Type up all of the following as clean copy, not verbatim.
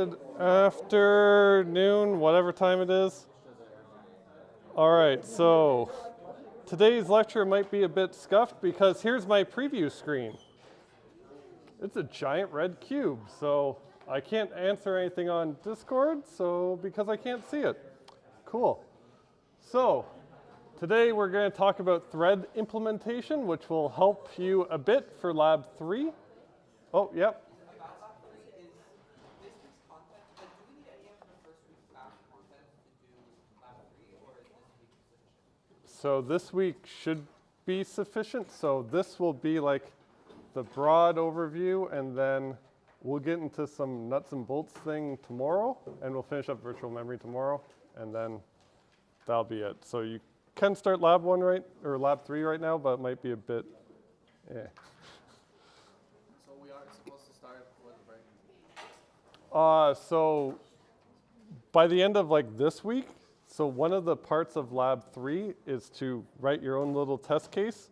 Good afternoon, whatever time it is. All right, so today's lecture might be a bit scuffed because here's my preview screen. It's a giant red cube, so I can't answer anything on Discord, because I can't see it. Cool. So today we're going to talk about thread implementation, which will help you a bit for Lab 3. Oh, yep. So this week should be sufficient. So this will be like the broad overview, and then we'll get into some nuts and bolts thing tomorrow, and we'll finish up virtual memory tomorrow, and then that'll be it. So you can start Lab 1 or Lab 3 right now, but it might be a bit, So we are supposed to start with the break? So by the end of like this week, so one of the parts of Lab 3 is to write your own little test case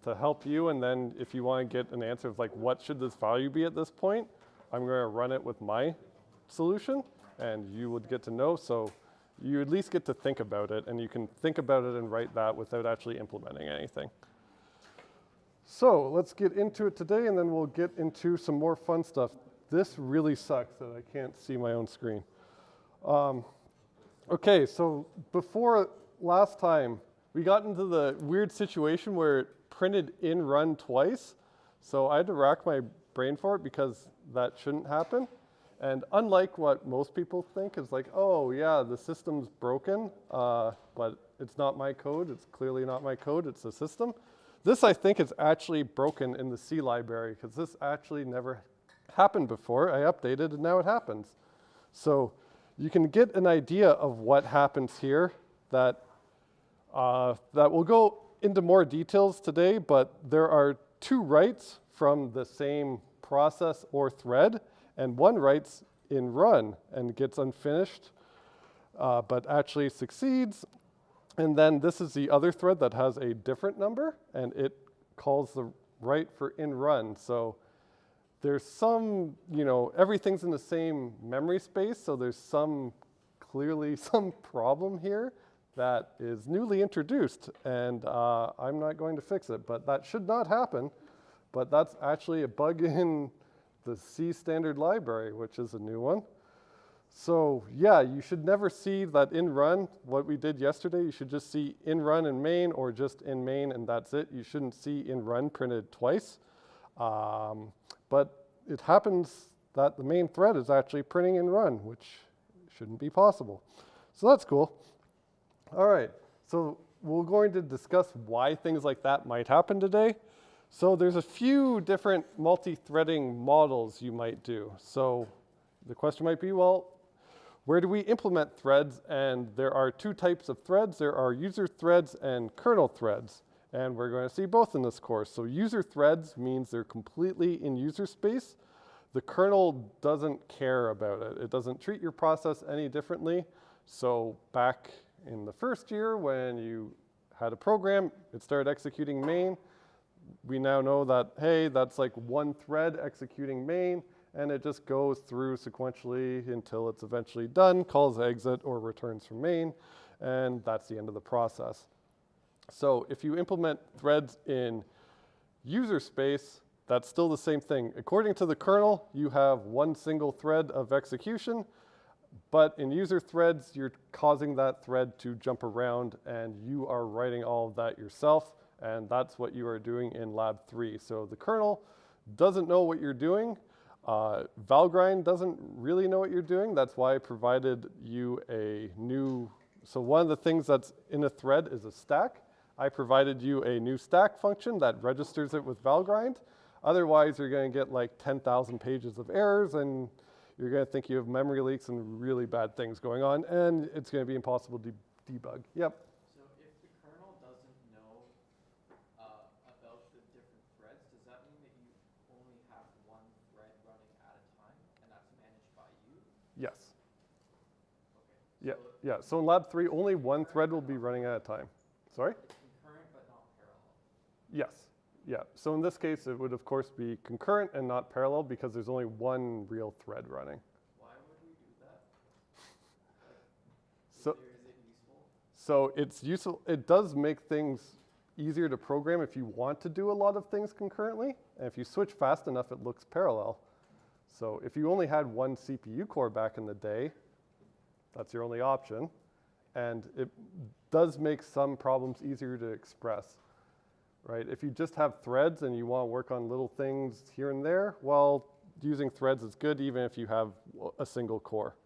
to help you, and then if you want to get an answer of like what should this value be at this point, I'm going to run it with my solution, and you would get to know. So you at least get to think about it, and you can think about it and write that without actually implementing anything. So let's get into it today, and then we'll get into some more fun stuff. This really sucks that I can't see my own screen. Okay, so before last time, we got into the weird situation where it printed in run twice. So I had to rack my brain for it because that shouldn't happen. And unlike what most people think is like, oh yeah, the system's broken, but it's not my code. It's clearly not my code, it's the system. This, I think, is actually broken in the C library because this actually never happened before. I updated and now it happens. So you can get an idea of what happens here that we'll go into more details today, but there are two writes from the same process or thread, and one writes in run and gets unfinished, but actually succeeds. And then this is the other thread that has a different number, and it calls the write for in run. So there's some, everything's in the same memory space, so there's clearly some problem here that is newly introduced, and I'm not going to fix it, but that should not happen. But that's actually a bug in the C standard library, which is a new one. So yeah, you should never see that in run, what we did yesterday. You should just see in run in main or just in main, and that's it. You shouldn't see in run printed twice. But it happens that the main thread is actually printing in run, which shouldn't be possible. So that's cool. All right, so we're going to discuss why things like that might happen today. So there's a few different multi-threading models you might do. So the question might be, well, where do we implement threads? And there are two types of threads. There are user threads and kernel threads. And we're going to see both in this course. So user threads means they're completely in user space. The kernel doesn't care about it. It doesn't treat your process any differently. So back in the first year when you had a program, it started executing main. We now know that, hey, that's like one thread executing main, and it just goes through sequentially until it's eventually done, calls exit or returns from main, and that's the end of the process. So if you implement threads in user space, that's still the same thing. According to the kernel, you have one single thread of execution, but in user threads, you're causing that thread to jump around, and you are writing all of that yourself, and that's what you are doing in Lab 3. So the kernel doesn't know what you're doing. Valgrind doesn't really know what you're doing. That's why I provided you a new, so one of the things that's in a thread is a stack. I provided you a new stack function that registers it with Valgrind. Otherwise, you're going to get like 10,000 pages of errors, and you're going to think you have memory leaks and really bad things going on, and it's going to be impossible to debug. Yep. So if the kernel doesn't know about the different threads, does that mean that you only have one thread running at a time, and that's managed by you? Yes. Okay. Yeah. So in Lab 3, only one thread will be running at a time. Sorry? Concurrent but not parallel. Yes. Yeah. So in this case, it would of course be concurrent and not parallel because there's only one real thread running. Why would we So, Or is it useful? so it's useful. It does make things easier to program if you want to do a lot of things concurrently. And if you switch fast enough, it looks parallel. So if you only had one CPU core back in the day, that's your only option. And it does make some problems easier to express, right? If you just have threads and you want to work on little things here and there, well, using threads is good even if you have a single core.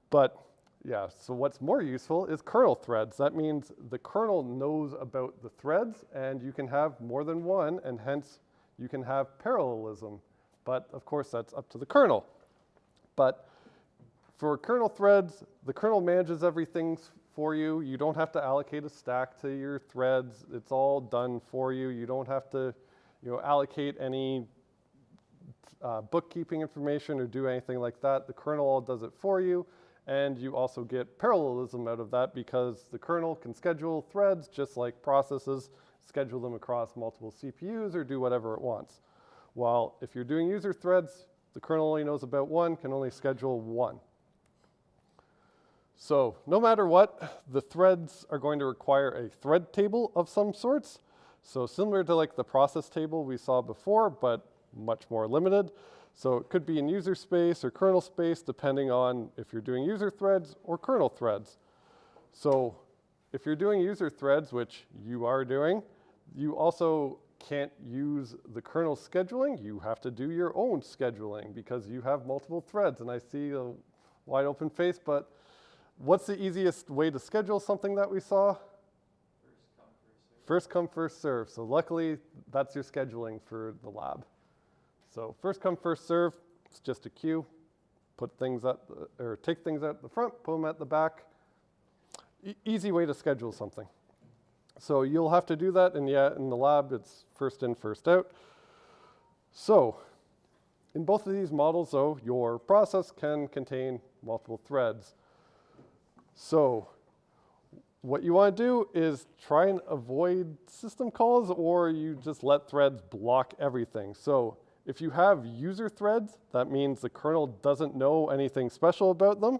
But yeah, so what's more useful is kernel threads. That means the kernel knows about the threads, and you can have more than one, and hence you can have parallelism. But of course, that's up to the kernel. But for kernel threads, the kernel manages everything for you. You don't have to allocate a stack to your threads. It's all done for you. You don't have to, allocate any bookkeeping information or do anything like that. The kernel all does it for you. And you also get parallelism out of that because the kernel can schedule threads just like processes, schedule them across multiple CPUs or do whatever it wants. While if you're doing user threads, the kernel only knows about one, can only schedule one. So no matter what, the threads are going to require a thread table of some sorts. So similar to like the process table we saw before, but much more limited. So it could be in user space or kernel space, depending on if you're doing user threads or kernel threads. So if you're doing user threads, which you are doing, you also can't use the kernel scheduling. You have to do your own scheduling because you have multiple threads. And I see a wide open face, but what's the easiest way to schedule something that we saw? First come, first serve. So luckily, that's your scheduling for the lab. So first come, first serve, it's just a queue. Put things or take things at the front, put them at the back. Easy way to schedule something. So you'll have to do that, and yeah, in the lab, it's first in, first out. So in both of these models, though, your process can contain multiple threads. So what you want to do is try and avoid system calls, or you just let threads block everything. So if you have user threads, that means the kernel doesn't know anything special about them.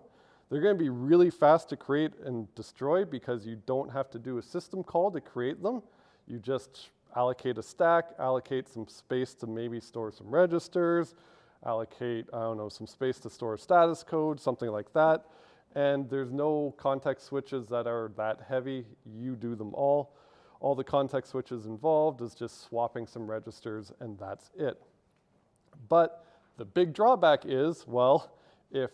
They're going to be really fast to create and destroy because you don't have to do a system call to create them. You just allocate a stack, allocate some space to maybe store some registers, allocate, some space to store status code, something like that. And there's no context switches that are that heavy. You do them all. All the context switches involved is just swapping some registers, and that's it. But the big drawback is, well, if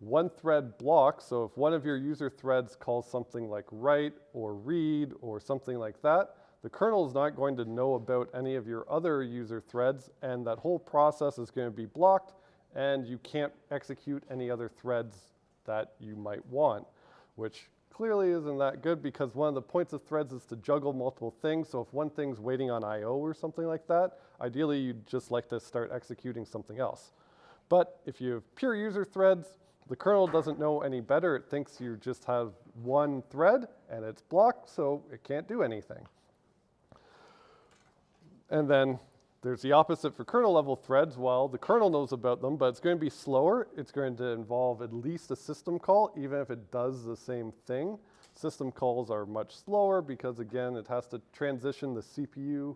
one thread blocks, so if one of your user threads calls something like write or read or something like that, the kernel is not going to know about any of your other user threads, and that whole process is going to be blocked, and you can't execute any other threads that you might want, which clearly isn't that good because one of the points of threads is to juggle multiple things. So if one thing's waiting on I/O or something like that, ideally you'd just like to start executing something else. But if you have pure user threads, the kernel doesn't know any better. It thinks you just have one thread and it's blocked, so it can't do anything. And then there's the opposite for kernel level threads. Well, the kernel knows about them, but it's going to be slower. It's going to involve at least a system call, even if it does the same thing. System calls are much slower because, again, it has to transition the CPU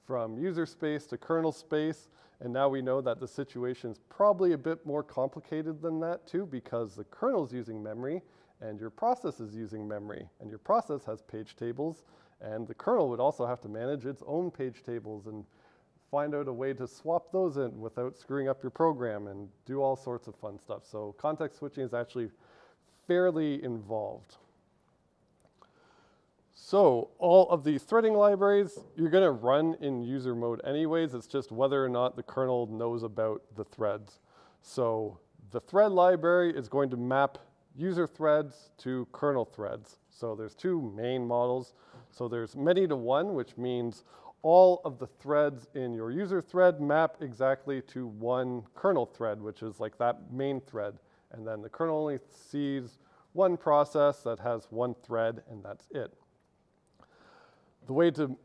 from user space to kernel space. And now we know that the situation is probably a bit more complicated than that, too, because the kernel is using memory and your process is using memory. And your process has page tables, and the kernel would also have to manage its own page tables and find out a way to swap those in without screwing up your program and do all sorts of fun stuff. So context switching is actually fairly involved. So all of these threading libraries, you're going to run in user mode anyways. It's just whether or not the kernel knows about the threads. So the thread library is going to map user threads to kernel threads. So there's two main models. So there's many to one, which means all of the threads in your user thread map exactly to one kernel thread, which is like that main thread. And then the kernel only sees one process that has one thread, and that's it. The way to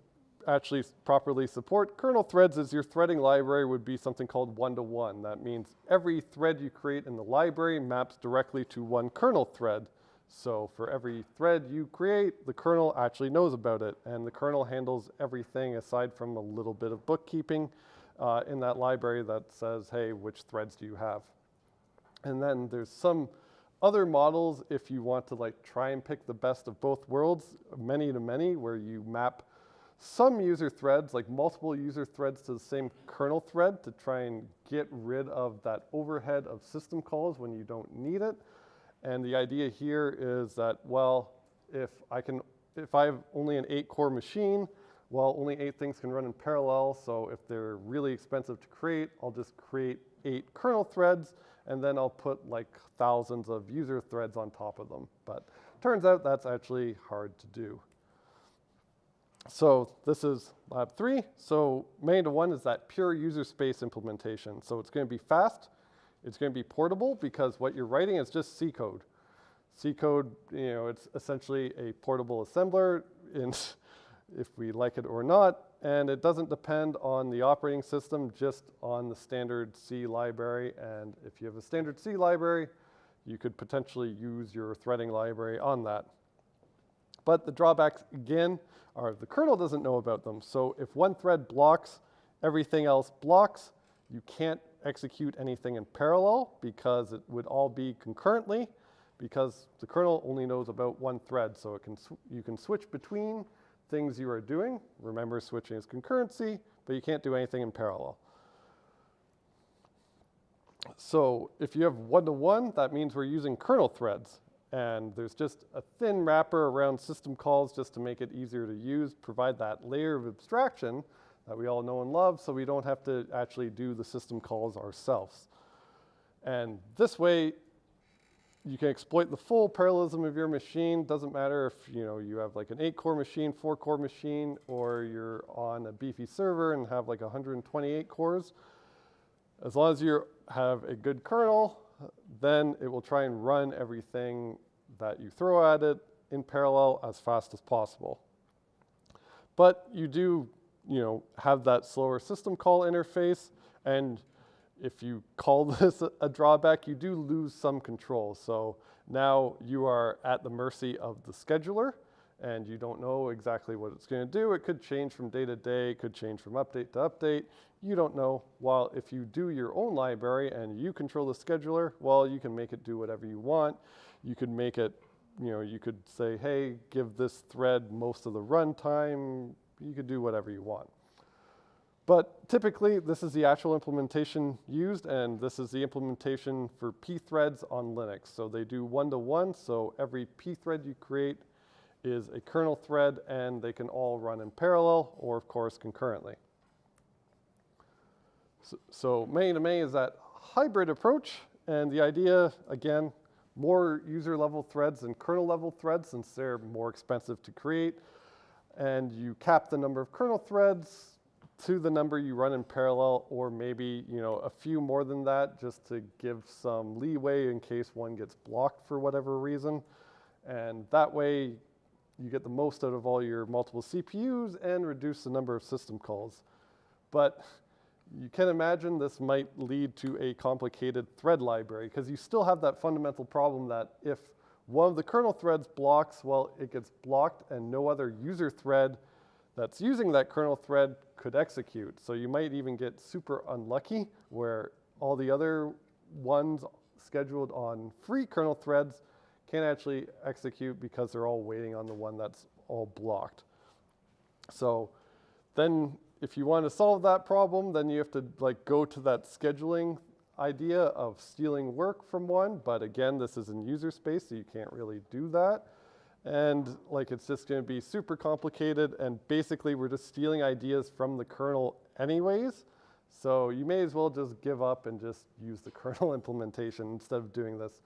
actually properly support kernel threads is your threading library would be something called one-to-one. That means every thread you create in the library maps directly to one kernel thread. So for every thread you create, the kernel actually knows about it, and the kernel handles everything aside from a little bit of bookkeeping in that library that says, hey, which threads do you have? And then there's some other models if you want to like try and pick the best of both worlds, many to many, where you map some user threads, like multiple user threads, to the same kernel thread to try and get rid of that overhead of system calls when you don't need it. And the idea here is that, well, if I have only an 8-core machine, well, only 8 things can run in parallel. So if they're really expensive to create, I'll just create 8 kernel threads, and then I'll put like thousands of user threads on top of them. But turns out that's actually hard to do. So this is lab 3. So OnetoOne is that pure user space implementation. So it's going to be fast. It's going to be portable because what you're writing is just C code. C code, you know, it's essentially a portable assembler, if we like it or not. And it doesn't depend on the operating system, just on the standard C library. And if you have a standard C library, you could potentially use your threading library on that. But the drawbacks, again, are the kernel doesn't know about them. So if one thread blocks, everything else blocks. You can't execute anything in parallel because it would all be concurrently, because the kernel only knows about one thread. So you can switch between things you are doing. Remember, switching is concurrency, but you can't do anything in parallel. So if you have one-to-one, that means we're using kernel threads. And there's just a thin wrapper around system calls just to make it easier to use, provide that layer of abstraction that we all know and love, so we don't have to actually do the system calls ourselves. And this way, you can exploit the full parallelism of your machine. Doesn't matter if you have like an 8-core machine, 4-core machine, or you're on a beefy server and have like 128 cores. As long as you have a good kernel, then it will try and run everything that you throw at it in parallel as fast as possible. But you do, have that slower system call interface, and if you call this a drawback, you do lose some control. So now you are at the mercy of the scheduler, and you don't know exactly what it's going to do. It could change from day to day, it could change from update to update. You don't know. While if you do your own library and you control the scheduler, well, you can make it do whatever you want. You could make it, you could say, hey, give this thread most of the runtime. You could do whatever you want. But typically, this is the actual implementation used, and this is the implementation for P threads on Linux. So they do one-to-one, so every P thread you create is a kernel thread, and they can all run in parallel or, of course, concurrently. So many-to-many is that hybrid approach, and the idea, again, more user-level threads than kernel-level threads, since they're more expensive to create, and you cap the number of kernel threads to the number you run in parallel, or maybe a few more than that, just to give some leeway in case one gets blocked for whatever reason. And that way, you get the most out of all your multiple CPUs and reduce the number of system calls. But you can imagine this might lead to a complicated thread library, because you still have that fundamental problem that if one of the kernel threads blocks, well, it gets blocked and no other user thread that's using that kernel thread could execute. So you might even get super unlucky where all the other ones scheduled on free kernel threads can't actually execute because they're all waiting on the one that's all blocked. So then if you want to solve that problem, then you have to go to that scheduling idea of stealing work from one. But again, this is in user space, so you can't really do that. And it's just going to be super complicated, and basically we're just stealing ideas from the kernel anyways. So you may as well just give up and just use the kernel implementation instead of doing this.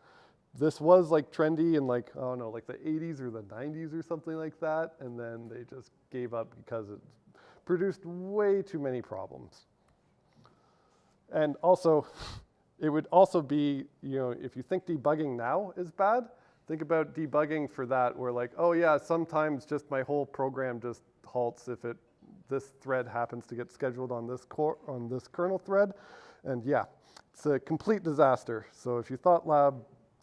This was trendy in I don't know, the 80s or the 90s or something like that, and then they just gave up because it produced way too many problems. And also, it would also be, if you think debugging now is bad, think about debugging for that, where oh yeah, sometimes just my whole program just halts if this thread happens to get scheduled on this kernel thread, and yeah, it's a complete disaster. So if you thought lab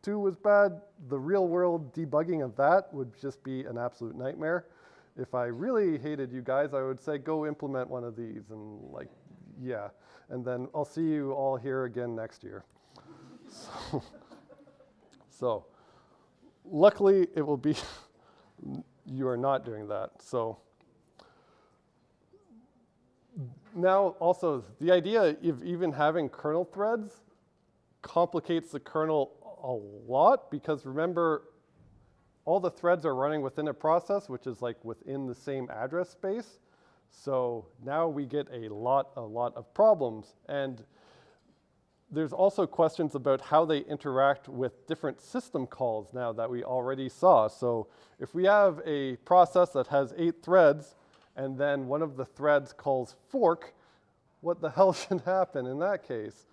2 was bad, the real world debugging of that would just be an absolute nightmare. If I really hated you guys, I would say go implement one of these and like, yeah. And then I'll see you all here again next year. So luckily it will be, you are not doing that. So now also the idea of even having kernel threads complicates the kernel a lot, because remember, all the threads are running within a process, which is like within the same address space. So now we get a lot of problems. And there's also questions about how they interact with different system calls now that we already saw. So if we have a process that has 8 threads, and then one of the threads calls fork, what the hell should happen in that case?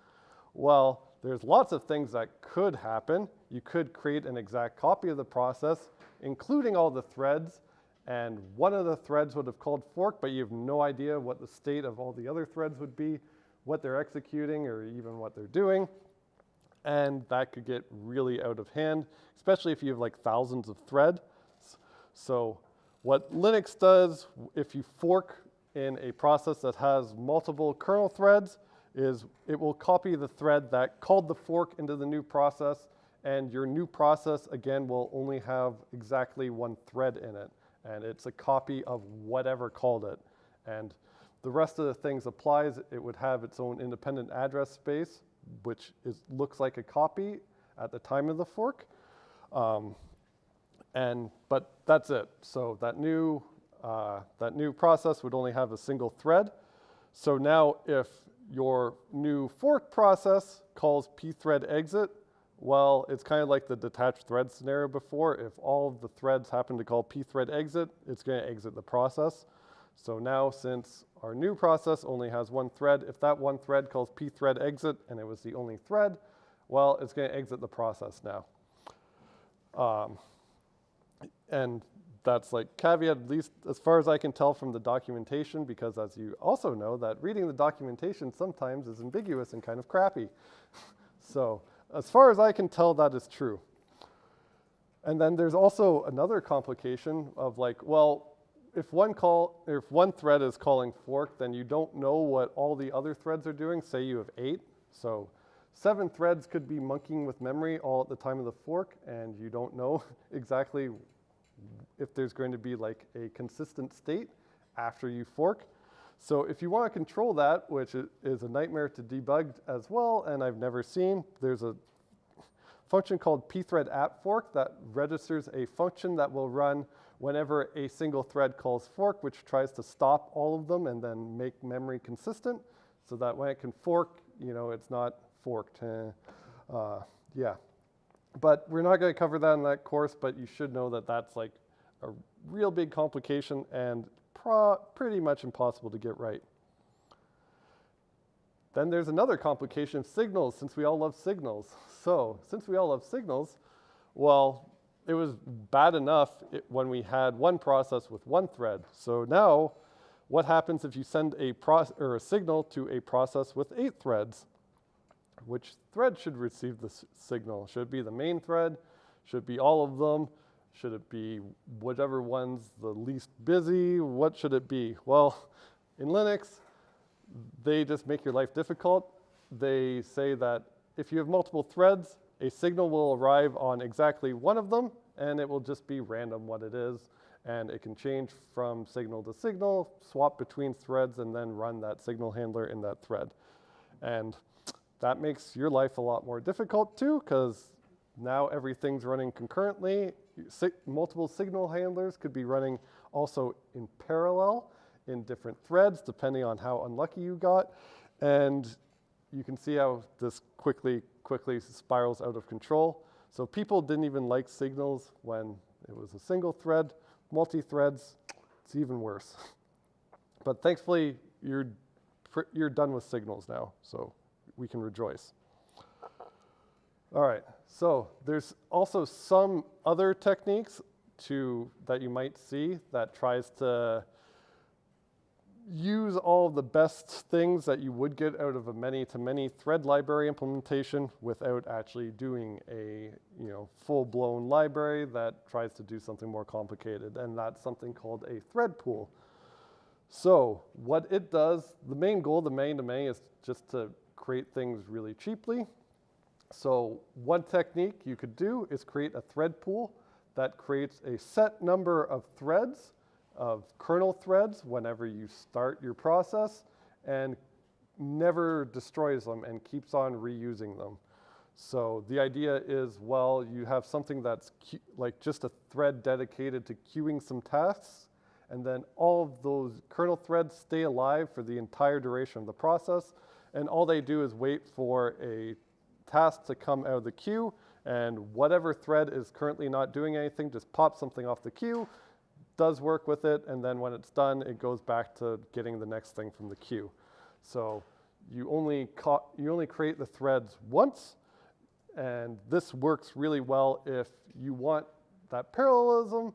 Well, there's lots of things that could happen. You could create an exact copy of the process, including all the threads, and one of the threads would have called fork, but you have no idea what the state of all the other threads would be, what they're executing, or even what they're doing. And that could get really out of hand, especially if you have like thousands of threads. So what Linux does, if you fork in a process that has multiple kernel threads, is it will copy the thread that called the fork into the new process, and your new process, again, will only have exactly one thread in it. And it's a copy of whatever called it. And the rest of the things applies. It would have its own independent address space, which looks like a copy at the time of the fork. But that's it. So that new process would only have a single thread. So now if your new fork process calls pthread exit, well, it's kind of like the detached thread scenario before. If all of the threads happen to call pthread exit, it's going to exit the process. So now, since our new process only has one thread, if that one thread calls pthread exit and it was the only thread, well, it's going to exit the process now. And that's like caveat, at least as far as I can tell from the documentation, because as you also know, that reading the documentation sometimes is ambiguous and kind of crappy. So as far as I can tell, that is true. And then there's also another complication of like, well, if one thread is calling fork, then you don't know what all the other threads are doing. Say you have 8. So 7 threads could be monkeying with memory all at the time of the fork, and you don't know exactly if there's going to be like a consistent state after you fork. So if you want to control that, which is a nightmare to debug as well, and I've never seen, there's a function called pthread at fork that registers a function that will run whenever a single thread calls fork, which tries to stop all of them and then make memory consistent, so that when it can fork, you know, it's not forked. Yeah. But we're not going to cover that in that course, but you should know that that's like a real big complication and pretty much impossible to get right. Then there's another complication of signals, since we all love signals. So since we all love signals, well, it was bad enough when we had one process with one thread. So now, what happens if you send a signal to a process with 8 threads? Which thread should receive the signal? Should it be the main thread? Should it be all of them? Should it be whatever one's the least busy? What should it be? Well, in Linux, they just make your life difficult. They say that if you have multiple threads, a signal will arrive on exactly one of them, and it will just be random what it is. And it can change from signal to signal, swap between threads, and then run that signal handler in that thread. And that makes your life a lot more difficult too, because now everything's running concurrently. Multiple signal handlers could be running also in parallel in different threads, depending on how unlucky you got. And you can see how this quickly spirals out of control. So people didn't even like signals when it was a single thread. Multi-threads, it's even worse. But thankfully, you're done with signals now, so we can rejoice. All right, so there's also some other techniques that you might see that tries to use all the best things that you would get out of a many-to-many thread library implementation without actually doing a full-blown library that tries to do something more complicated, and that's something called a thread pool. So what it does, the main goal, the many-to-many, is just to create things really cheaply. So one technique you could do is create a thread pool that creates a set number of threads, of kernel threads, whenever you start your process, and never destroys them and keeps on reusing them. So the idea is, well, you have something that's like just a thread dedicated to queuing some tasks, and then all of those kernel threads stay alive for the entire duration of the process, and all they do is wait for a task to come out of the queue, and whatever thread is currently not doing anything just pops something off the queue, does work with it, and then when it's done, it goes back to getting the next thing from the queue. So you only create the threads once, and this works really well if you want that parallelism,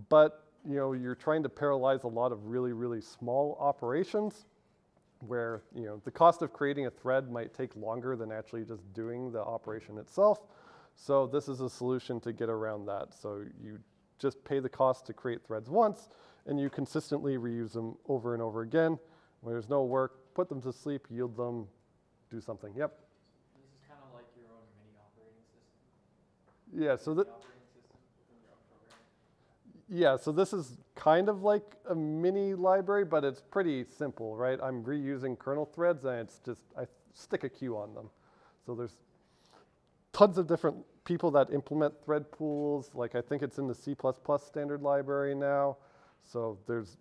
but you're trying to parallelize a lot of really, really small operations where the cost of creating a thread might take longer than actually just doing the operation itself. So this is a solution to get around that. So you just pay the cost to create threads once, and you consistently reuse them over and over again. When there's no work, put them to sleep, yield them, do something. Yep. This is kind of like your own mini operating system. Yeah. So that. Operating system within your own program. Yeah. So this is kind of like a mini library, but it's pretty simple, right? I'm reusing kernel threads, and it's just I stick a queue on them. So there's tons of different people that implement thread pools. Like I think it's in the C++ standard library now. So there's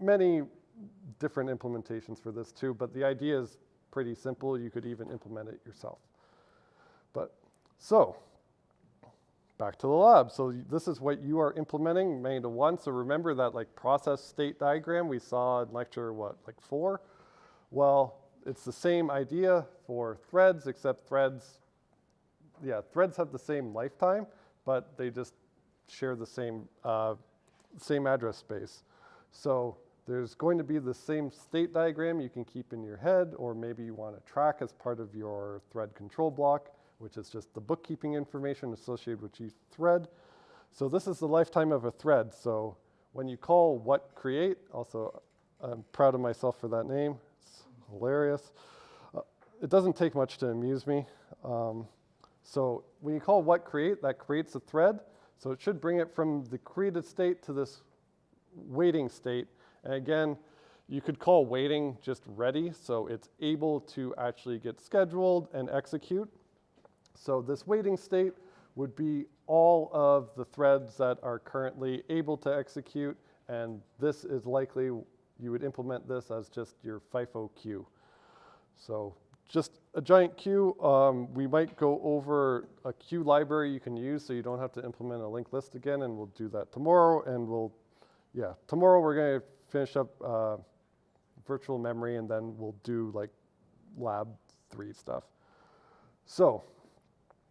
many different implementations for this too, but the idea is pretty simple. You could even implement it yourself. But so back to the lab. So this is what you are implementing many-to-one. So remember that like process state diagram we saw in lecture, like 4? Well, it's the same idea for threads, except threads have the same lifetime, but they just share the same address space. So there's going to be the same state diagram you can keep in your head, or maybe you want to track as part of your thread control block, which is just the bookkeeping information associated with each thread. So this is the lifetime of a thread. So when you call what create, also I'm proud of myself for that name. It's hilarious. It doesn't take much to amuse me. So when you call what create, that creates a thread. So it should bring it from the created state to this waiting state. And again, you could call waiting just ready, so it's able to actually get scheduled and execute. So this waiting state would be all of the threads that are currently able to execute, and this is likely, you would implement this as just your FIFO queue. So just a giant queue. We might go over a queue library you can use so you don't have to implement a linked list again, and we'll do that tomorrow. And tomorrow we're going to finish up virtual memory, and then we'll do like lab 3 stuff. So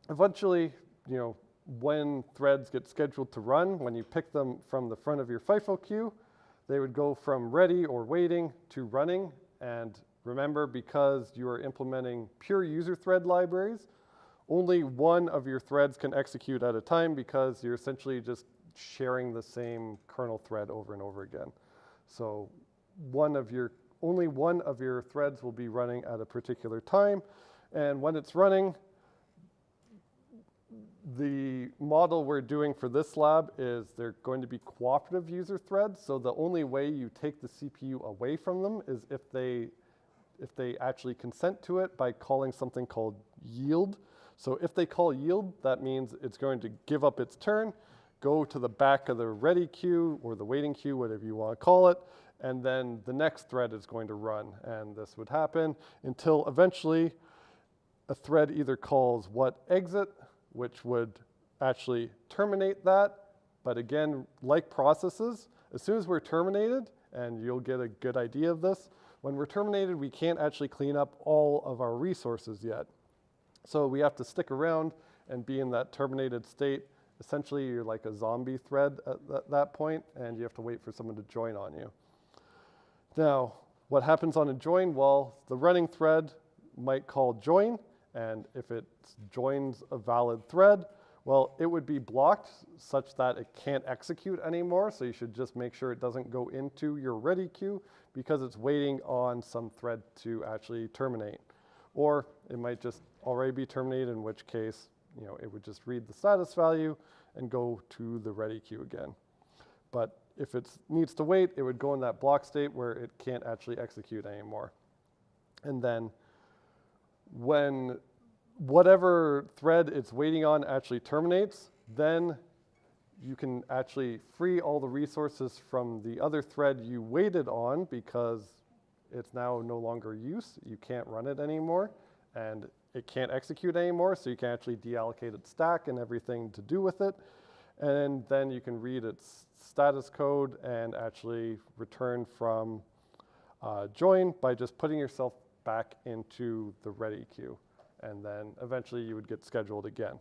eventually, when threads get scheduled to run, when you pick them from the front of your FIFO queue, they would go from ready or waiting to running. And remember, because you are implementing pure user thread libraries, only one of your threads can execute at a time because you're essentially just sharing the same kernel thread over and over again. So only one of your threads will be running at a particular time. And when it's running, the model we're doing for this lab is they're going to be cooperative user threads. So the only way you take the CPU away from them is if they actually consent to it by calling something called yield. So if they call yield, that means it's going to give up its turn, go to the back of the ready queue or the waiting queue, whatever you want to call it, and then the next thread is going to run. And this would happen until eventually a thread either calls what exit, which would actually terminate that. But again, like processes, as soon as we're terminated, and you'll get a good idea of this, when we're terminated, we can't actually clean up all of our resources yet. So we have to stick around and be in that terminated state. Essentially, you're like a zombie thread at that point, and you have to wait for someone to join on you. Now, what happens on a join? Well, the running thread might call join, and if it joins a valid thread, well, it would be blocked such that it can't execute anymore. So you should just make sure it doesn't go into your ready queue because it's waiting on some thread to actually terminate. Or it might just already be terminated, in which case, it would just read the status value and go to the ready queue again. But if it needs to wait, it would go in that block state where it can't actually execute anymore. And then when whatever thread it's waiting on actually terminates, then you can actually free all the resources from the other thread you waited on because it's now no longer use. You can't run it anymore, and it can't execute anymore, so you can actually deallocate its stack and everything to do with it. And then you can read its status code and actually return from join by just putting yourself back into the ready queue. And then eventually you would get scheduled again.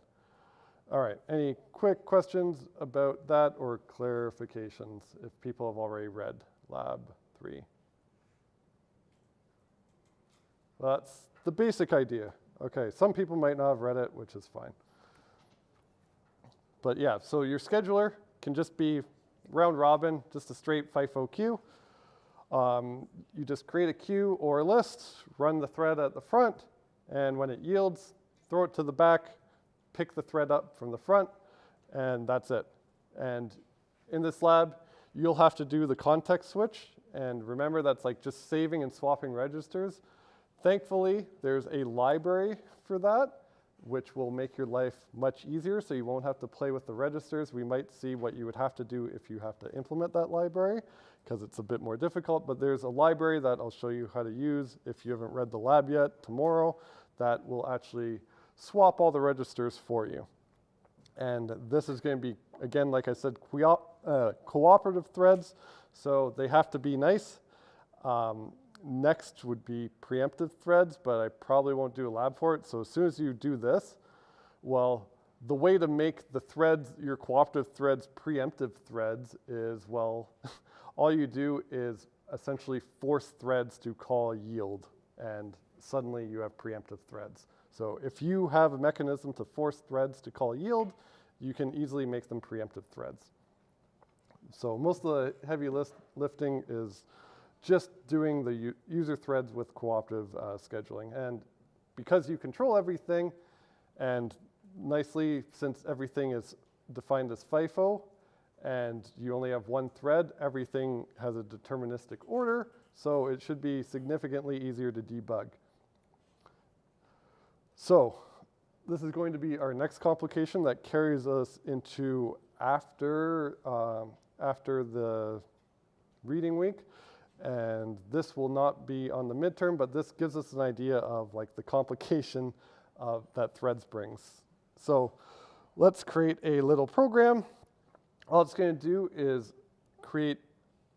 All right, any quick questions about that or clarifications if people have already read Lab 3? Well, that's the basic idea. Okay, some people might not have read it, which is fine. But yeah, so your scheduler can just be round robin, just a straight FIFO queue. You just create a queue or a list, run the thread at the front, and when it yields, throw it to the back, pick the thread up from the front, and that's it. And in this lab, you'll have to do the context switch. And remember, that's like just saving and swapping registers. Thankfully, there's a library for that, which will make your life much easier, so you won't have to play with the registers. We might see what you would have to do if you have to implement that library, because it's a bit more difficult, but there's a library that I'll show you how to use if you haven't read the lab yet tomorrow that will actually swap all the registers for you. And this is going to be, again, like I said, cooperative threads, so they have to be nice. Next would be preemptive threads, but I probably won't do a lab for it. So as soon as you do this, well, the way to make the threads, your cooperative threads, preemptive threads is, well, all you do is essentially force threads to call yield, and suddenly you have preemptive threads. So if you have a mechanism to force threads to call yield, you can easily make them preemptive threads. So most of the heavy lifting is just doing the user threads with cooperative scheduling. And because you control everything, and nicely, since everything is defined as FIFO, and you only have one thread, everything has a deterministic order, so it should be significantly easier to debug. So this is going to be our next complication that carries us into after the reading week. And this will not be on the midterm, but this gives us an idea of like the complication that threads brings. So let's create a little program. All it's going to do is create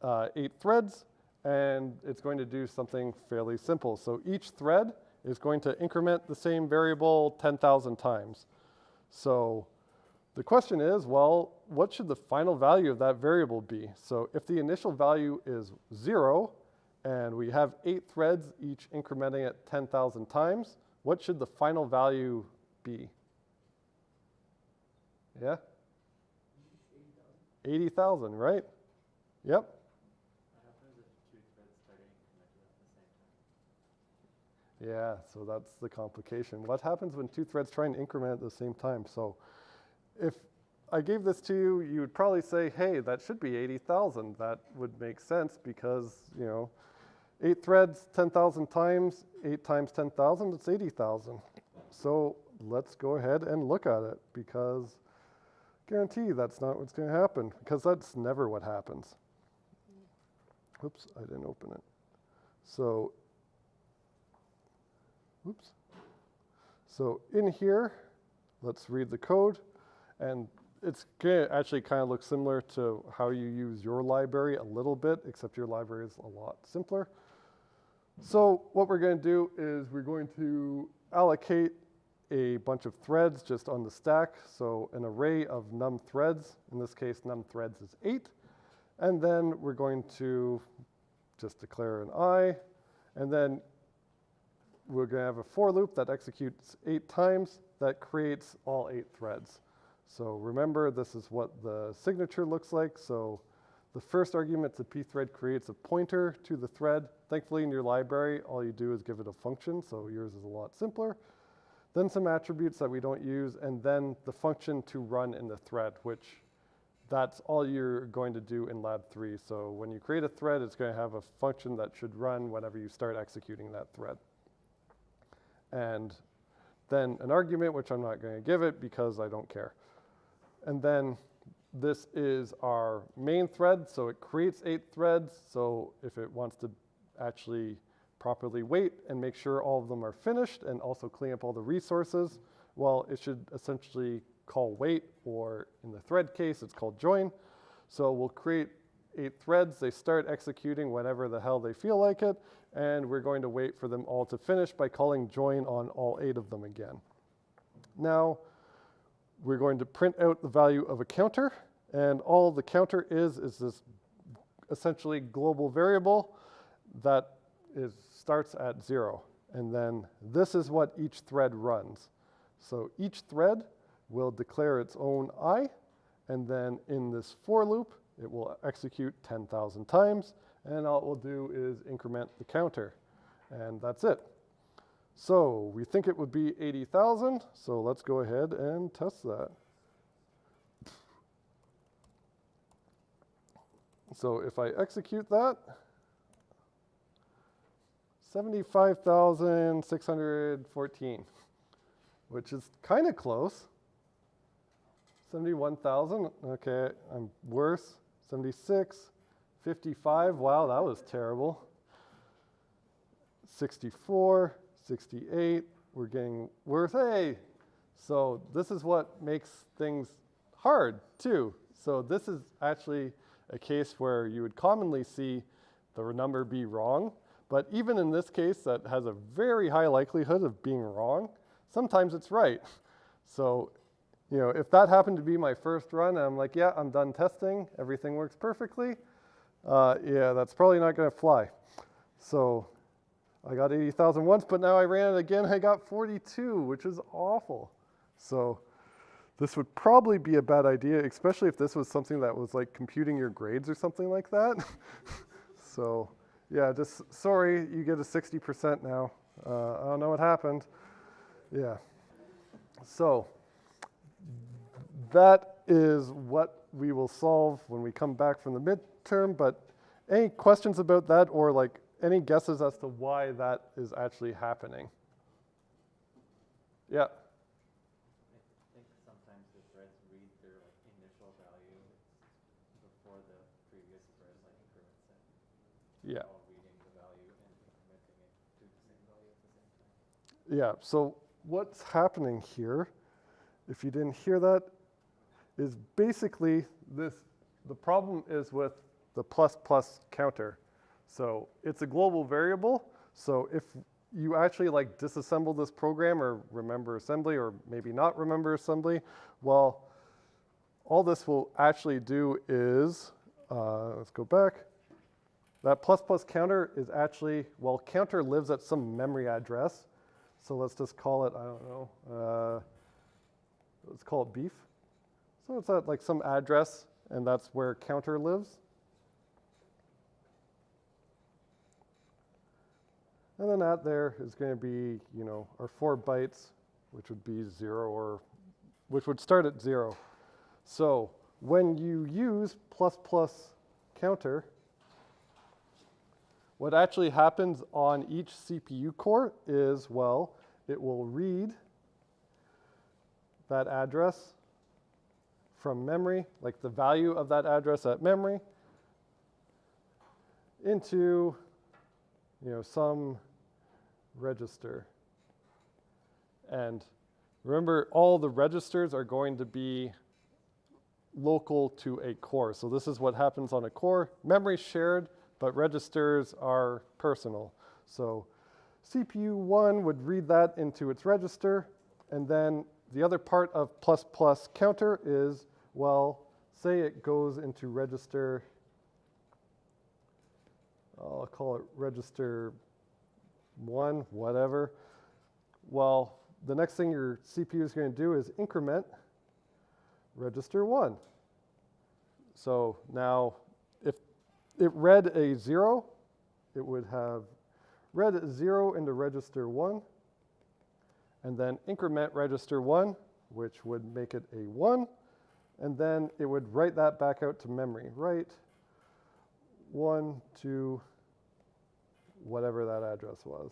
8 threads, and it's going to do something fairly simple. So each thread is going to increment the same variable 10,000 times. So the question is, well, what should the final value of that variable be? So if the initial value is 0, and we have 8 threads, each incrementing at 10,000 times, what should the final value be? Yeah? 80,000, right? Yep. What happens if 2 threads start incrementing at the same time? Yeah, so that's the complication. What happens when 2 threads try and increment at the same time? So if I gave this to you, you would probably say, hey, that should be 80,000. That would make sense because, 8 threads 10,000 times, 8 times 10,000, it's 80,000. So let's go ahead and look at it because guarantee that's not what's going to happen because that's never what happens. Oops, I didn't open it. So, oops. So in here, let's read the code. And it's going to actually kind of look similar to how you use your library a little bit, except your library is a lot simpler. So what we're going to do is we're going to allocate a bunch of threads just on the stack. So an array of num threads. In this case, num threads is 8. And then we're going to just declare an I, and then we're going to have a for loop that executes 8 times that creates all 8 threads. So remember, this is what the signature looks like. So the first argument to pthread creates a pointer to the thread. Thankfully, in your library, all you do is give it a function, so yours is a lot simpler. Then some attributes that we don't use, and then the function to run in the thread, which that's all you're going to do in Lab 3. So when you create a thread, it's going to have a function that should run whenever you start executing that thread. And then an argument, which I'm not going to give it because I don't care. And then this is our main thread, so it creates 8 threads. So if it wants to actually properly wait and make sure all of them are finished and also clean up all the resources, well, it should essentially call wait, or in the thread case, it's called join. So we'll create 8 threads. They start executing whenever the hell they feel like it, and we're going to wait for them all to finish by calling join on all 8 of them again. Now, we're going to print out the value of a counter, and all the counter is this essentially global variable that starts at 0. And then this is what each thread runs. So each thread will declare its own I, and then in this for loop, it will execute 10,000 times, and all it will do is increment the counter, and that's it. So we think it would be 80,000, so let's go ahead and test that. So if I execute that, 75,614, which is kind of close. 71,000, okay, I'm worse. 76, 55, wow, that was terrible. 64, 68, we're getting worse. Hey, so this is what makes things hard too. So this is actually a case where you would commonly see the number be wrong, but even in this case that has a very high likelihood of being wrong, sometimes it's right. So, you know, if that happened to be my first run and I'm like, yeah, I'm done testing, everything works perfectly, yeah, that's probably not going to fly. So I got 80,000 once, but now I ran it again, I got 42, which is awful. So this would probably be a bad idea, especially if this was something that was like computing your grades or something like that. So yeah, just sorry, you get a 60% now. I don't know what happened. Yeah. So that is what we will solve when we come back from the midterm, but any questions about that, or like any guesses as to why that is actually happening? Yeah. I think sometimes the threads read their like initial value before the previous thread like increments it. Yeah. All reading the value and incrementing it to the same value at the same time. Yeah, so what's happening here, if you didn't hear that, is basically this, the problem is with the plus plus counter. So it's a global variable, so if you actually like disassemble this program or remember assembly or maybe not remember assembly, well, all this will actually do is, let's go back. That plus plus counter is actually, well, counter lives at some memory address. So let's just call it, I don't know, let's call it beef. So it's at like some address, and that's where counter lives. And then at there is going to be, you know, our 4 bytes, which would be 0, or which would start at 0. So when you use plus plus counter, what actually happens on each CPU core is, well, it will read that address from memory, like the value of that address at memory, into, you know, some register. And remember, all the registers are going to be local to a core. So this is what happens on a core. Memory shared, but registers are personal. So CPU 1 would read that into its register, and then the other part of plus plus counter is, well, say it goes into register I'll call it register 1, whatever. Well, the next thing your CPU is going to do is increment register 1. So now if it read a 0, it would have read a 0 into register 1, and then increment register 1, which would make it a 1, and then it would write that back out to memory. Write 1 to whatever that address was.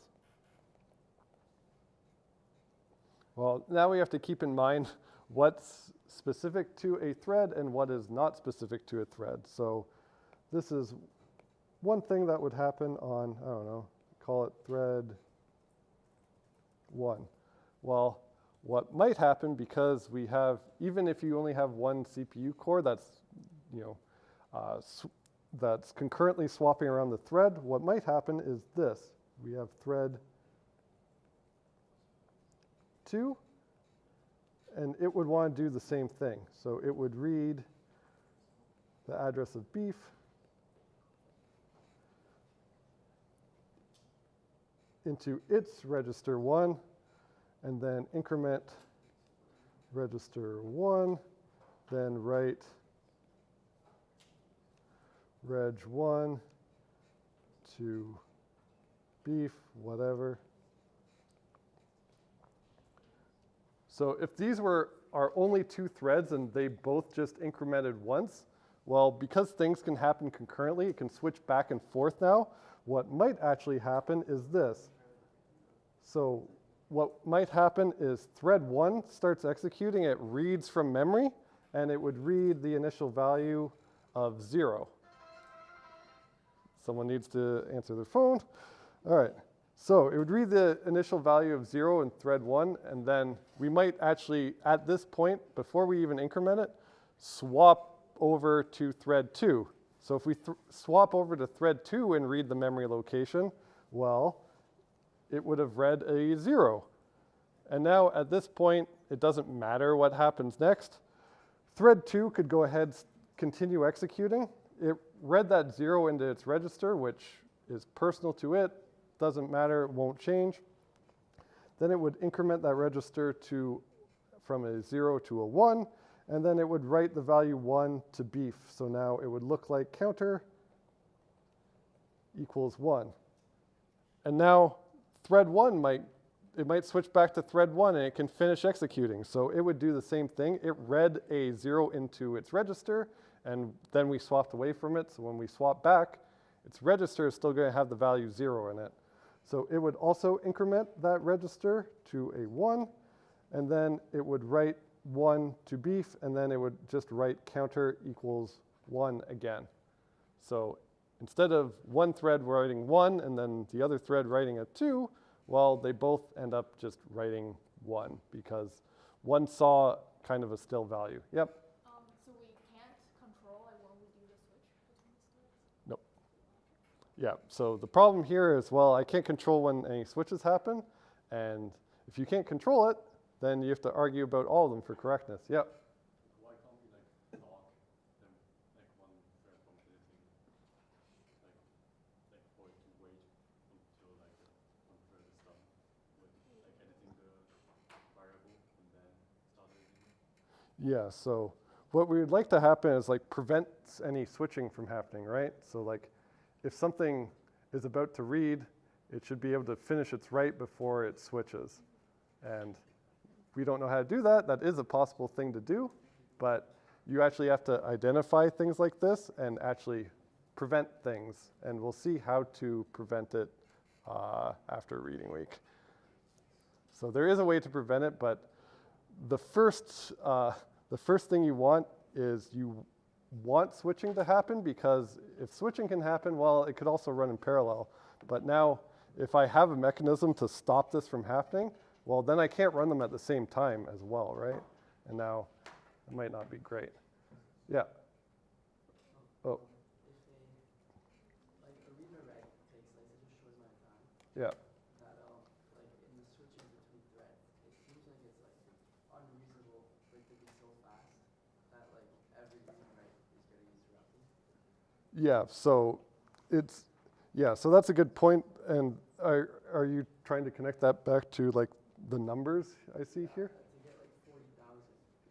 Well, now we have to keep in mind what's specific to a thread and what is not specific to a thread. So this is one thing that would happen on, I don't know, call it thread 1. Well, what might happen, because we have, even if you only have one CPU core that's, that's concurrently swapping around the thread, what might happen is this. We have thread 2, and it would want to do the same thing. So it would read the address of beef into its register 1, and then increment register 1, then write reg 1 to beef, whatever. So if these were our only two threads and they both just incremented once, well, because things can happen concurrently, it can switch back and forth now. What might actually happen is this. So what might happen is thread 1 starts executing, it reads from memory, and it would read the initial value of 0. Someone needs to answer their phone. All right, so it would read the initial value of 0 in thread 1, and then we might actually, at this point, before we even increment it, swap over to thread 2. So if we swap over to thread 2 and read the memory location, well, it would have read a 0. And now at this point, it doesn't matter what happens next. Thread 2 could go ahead, continue executing. It read that 0 into its register, which is personal to it. Doesn't matter, it won't change. Then it would increment that register from a 0 to a 1, and then it would write the value 1 to beef. So now it would look like counter equals 1. And now thread 1 might switch back to thread 1 and it can finish executing. So it would do the same thing. It read a 0 into its register, and then we swapped away from it. So when we swap back, its register is still going to have the value 0 in it. So it would also increment that register to a 1, and then it would write 1 to beef, and then it would just write counter equals 1 again. So instead of one thread writing 1 and then the other thread writing a 2, well, they both end up just writing 1 because one saw kind of a still value. Yep. So we can't control like when we do the switch between these threads? Nope. Yeah, so the problem here is, well, I can't control when any switches happen, and if you can't control it, then you have to argue about all of them for correctness. Yep. Why can't we like lock them like one thread from editing, like for it to wait until like one thread is done with like editing the variable and then start editing it? Yeah, so what we would like to happen is like prevent any switching from happening, right? So like if something is about to read, it should be able to finish its write before it switches. And we don't know how to do that. That is a possible thing to do, but you actually have to identify things like this and actually prevent things. And we'll see how to prevent it after reading week. So there is a way to prevent it, but the first thing you want is you want switching to happen, because if switching can happen, well, it could also run in parallel. But now, if I have a mechanism to stop this from happening, well, then I can't run them at the same time as well, right? And now it might not be great. Yeah. Oh. If like a reader reg takes, like, it just shows my time. Yeah. That like in the switching between threads, it seems like it's like unreasonable for it to be so fast that like every read and write is getting interrupted. Yeah. So Yeah, so that's a good point. And are you trying to connect that back to like the numbers I see here? To get like 40,000,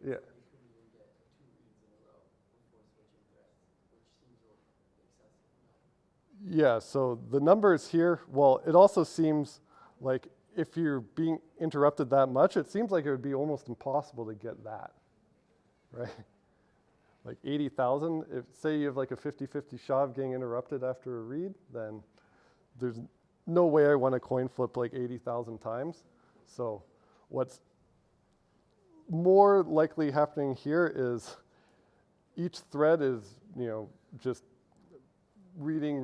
Yeah. you couldn't even get 2 reads in a row before switching threads, which seems a little excessive. Yeah, so the numbers here, well, it also seems like if you're being interrupted that much, it seems like it would be almost impossible to get that, right? Like 80,000, if say you have like a 50-50 shot of getting interrupted after a read, then there's no way I want to coin flip like 80,000 times. So what's more likely happening here is each thread is, just reading,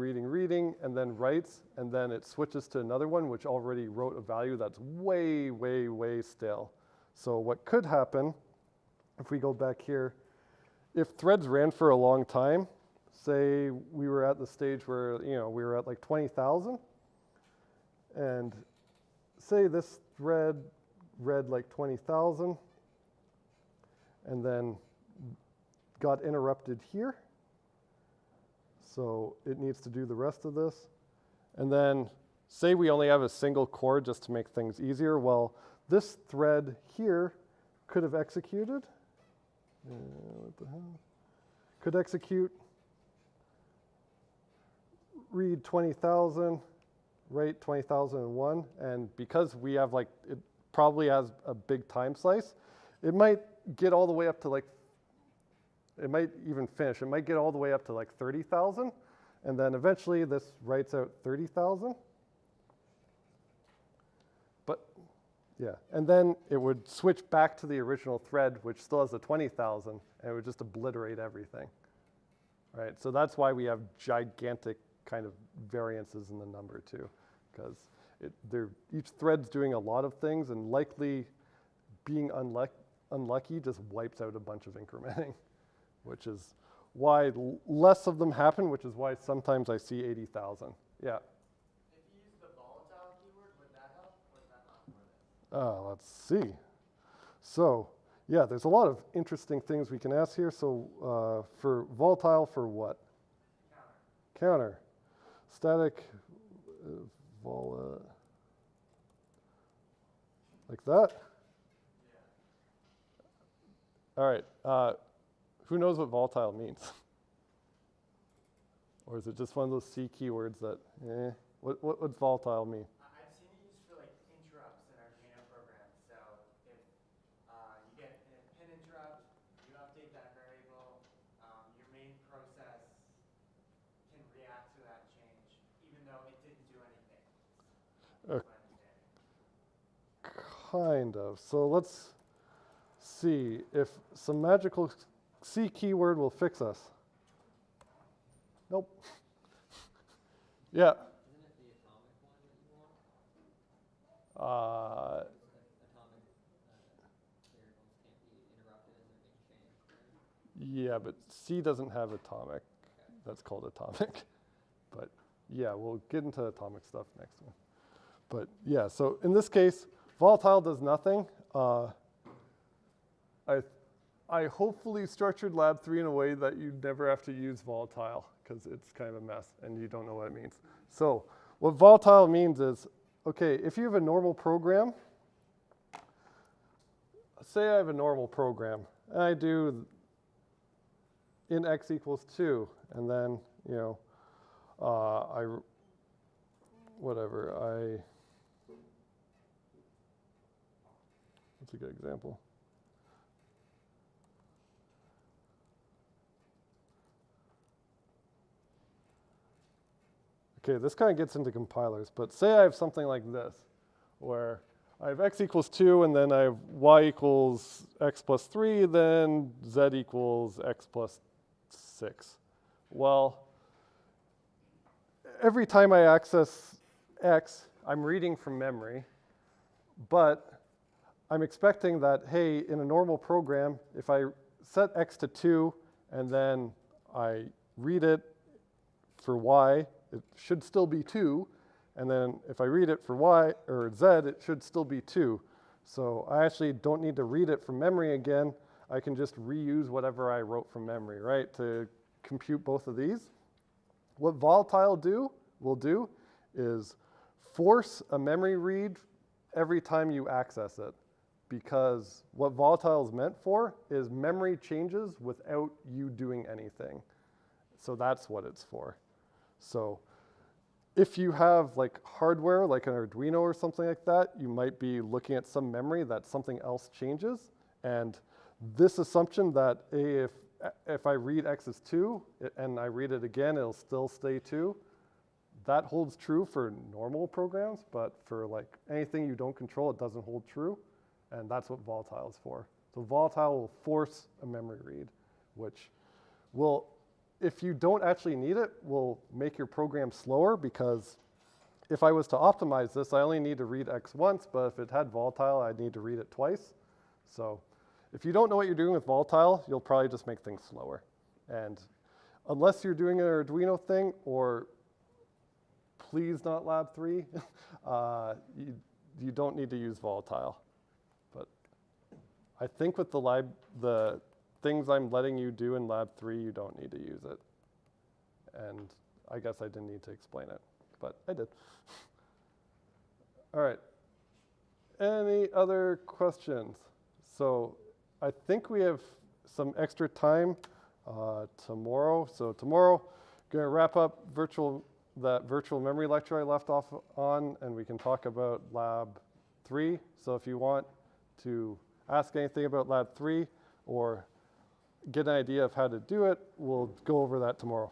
and then writes, and then it switches to another one which already wrote a value that's way stale. So what could happen, if we go back here, if threads ran for a long time, say we were at the stage where, we were at like 20,000, and say this thread read like 20,000, and then got interrupted here. So it needs to do the rest of this. And then say we only have a single core just to make things easier. Well, this thread here could have executed. What the hell? Could execute, read 20,000, write 20,001. And because we have like, it probably has a big time slice, it might get all the way up to like, it might even finish. It might get all the way up to like 30,000. And then eventually this writes out 30,000. But yeah, and then it would switch back to the original thread, which still has the 20,000, and it would just obliterate everything. Right, so that's why we have gigantic kind of variances in the number too, because each thread's doing a lot of things, and likely being unlucky just wipes out a bunch of incrementing, which is why less of them happen, which is why sometimes I see 80,000. Yeah. If you use the volatile keyword, would that help? Or is that not for this? Let's see. So, yeah, there's a lot of interesting things we can ask here. So for volatile, for what? Counter. Static, like that? Yeah. All right. Who knows what volatile means? Or is it just one of those C keywords that, what's volatile mean? I've seen it used for like interrupts in Arduino programs. So if you get a pin interrupt, you update that variable, your main process can react to that change, even though it didn't do anything. That's my understanding. Kind of. So let's see if some magical C keyword will fix us. Nope. Yeah. Isn't it the atomic one that you want? Atomic variables can't be interrupted as they're being changed, right? Yeah, but C doesn't have atomic. Okay. That's called atomic. But yeah, we'll get into atomic stuff next one. But yeah, so in this case, volatile does nothing. I hopefully structured lab 3 in a way that you never have to use volatile, because it's kind of a mess and you don't know what it means. So what volatile means is, okay, if you have a normal program, say I have a normal program, and I do in x equals 2, and then, what's a good example? Okay, this kind of gets into compilers, but say I have something like this, where I have x equals 2, and then I have y equals x plus 3, then z equals x plus 6. Well, every time I access x, I'm reading from memory, but I'm expecting that, hey, in a normal program, if I set x to 2, and then I read it for y, it should still be 2, and then if I read it for y or z, it should still be 2. So I actually don't need to read it from memory again. I can just reuse whatever I wrote from memory, right, to compute both of these. What volatile do, will do is force a memory read every time you access it, because what Volatile is meant for is memory changes without you doing anything. So that's what it's for. So if you have like hardware, like an Arduino or something like that, you might be looking at some memory that something else changes. And this assumption that if I read X is 2 and I read it again, it'll still stay 2, that holds true for normal programs, but for like anything you don't control, it doesn't hold true. And that's what Volatile is for. So Volatile will force a memory read, which will, if you don't actually need it, will make your program slower, because if I was to optimize this, I only need to read X once, but if it had Volatile, I'd need to read it twice. So if you don't know what you're doing with Volatile, you'll probably just make things slower. And unless you're doing an Arduino thing, or please not Lab 3, you don't need to use Volatile. But I think with the things I'm letting you do in Lab 3, you don't need to use it. And I guess I didn't need to explain it, but I did. All right. Any other questions? So I think we have some extra time tomorrow. So tomorrow, going to wrap up that virtual memory lecture I left off on, and we can talk about Lab 3. So if you want to ask anything about Lab 3 or get an idea of how to do it, we'll go over that tomorrow.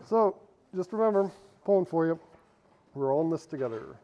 So just remember, poem for you. We're all in this together.